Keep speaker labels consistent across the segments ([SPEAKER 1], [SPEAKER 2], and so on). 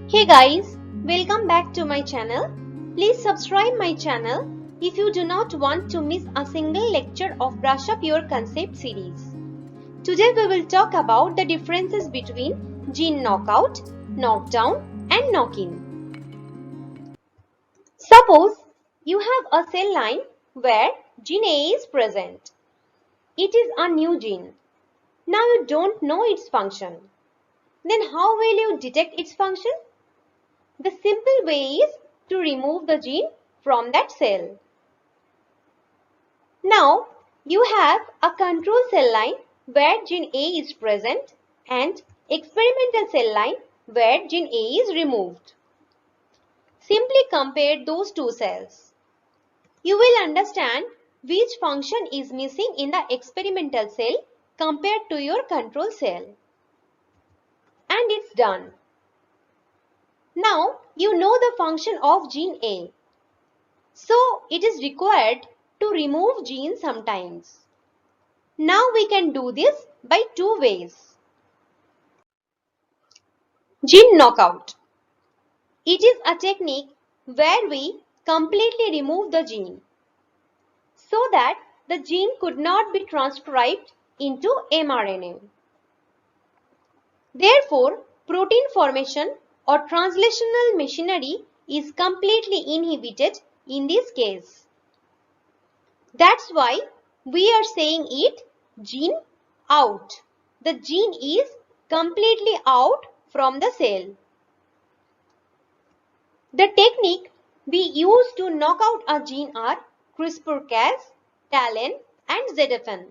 [SPEAKER 1] Hey guys, welcome back to my channel. Please subscribe my channel if you do not want to miss a single lecture of Brush Up Your Concept series. Today we will talk about the differences between gene knockout, knockdown and knock-in. Suppose you have a cell line where gene A is present. It is a new gene. Now you don't know its function. Then how will you detect its function? The simple way is to remove the gene from that cell. Now you have a control cell line where gene A is present and experimental cell line where gene A is removed. Simply compare those two cells. You will understand which function is missing in the experimental cell compared to your control cell. And it's done. Now you know the function of gene A. So it is required to remove genes sometimes. Now we can do this by two ways. Gene knockout. It is a technique where we completely remove the gene so that the gene could not be transcribed into mRNA. Therefore, protein formation or translational machinery is completely inhibited in this case. That's why we are saying it gene out. The gene is completely out from the cell. The technique we use to knock out a gene are CRISPR-Cas, TALEN and ZFN.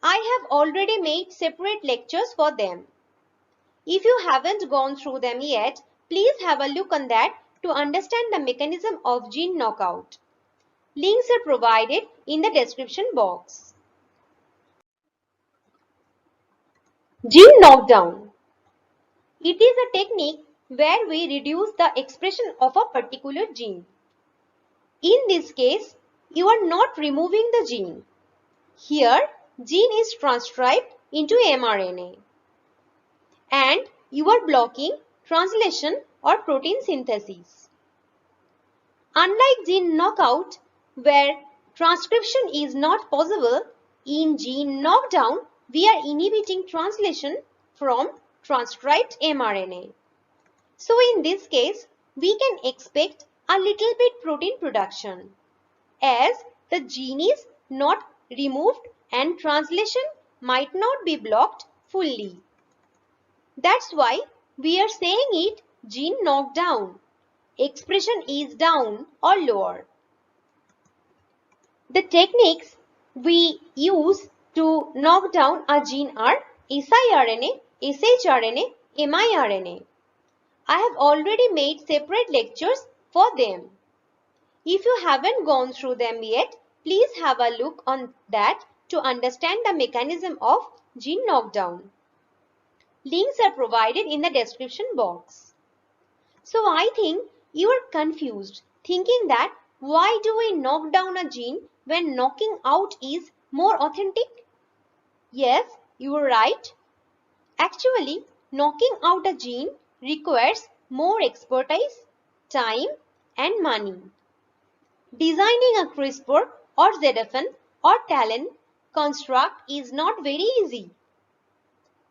[SPEAKER 1] I have already made separate lectures for them. If you haven't gone through them yet, please have a look on that to understand the mechanism of gene knockout. Links are provided in the description box. Gene knockdown. It is a technique where we reduce the expression of a particular gene. In this case, you are not removing the gene. Here, gene is transcribed into mRNA. And you are blocking translation or protein synthesis. Unlike gene knockout, where transcription is not possible, in gene knockdown, we are inhibiting translation from transcribed mRNA. So in this case, we can expect a little bit protein production as the gene is not removed and translation might not be blocked fully. That's why we are saying it gene knockdown. Expression is down or lower. The techniques we use to knock down a gene are siRNA, shRNA, miRNA. I have already made separate lectures for them. If you haven't gone through them yet, please have a look on that to understand the mechanism of gene knockdown. Links are provided in the description box. So I think you are confused, thinking that why do we knock down a gene when knocking out is more authentic? Yes, you are right. Actually, knocking out a gene requires more expertise, time and money. Designing a CRISPR or ZFN or TALEN construct is not very easy.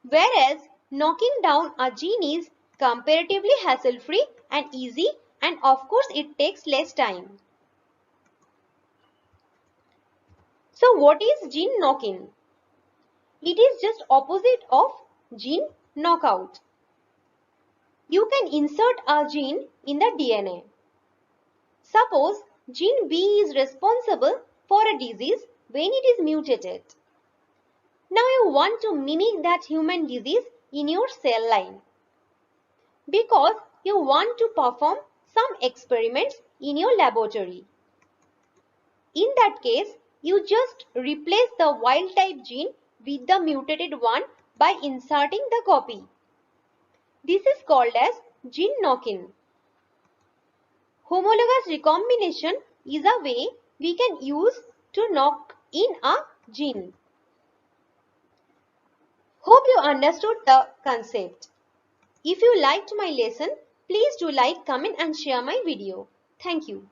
[SPEAKER 1] Whereas knocking down a gene is comparatively hassle-free and easy, and of course it takes less time. So what is gene knock-in? It is just opposite of gene knockout. You can insert a gene in the DNA. Suppose gene B is responsible for a disease when it is mutated. Now you want to mimic that human disease in your cell line because you want to perform some experiments in your laboratory. In that case, you just replace the wild type gene with the mutated one by inserting the copy. This is called as gene knock-in. Homologous recombination is a way we can use to knock in a gene. Hope you understood the concept. If you liked my lesson, Please do like, comment and share my video. Thank you.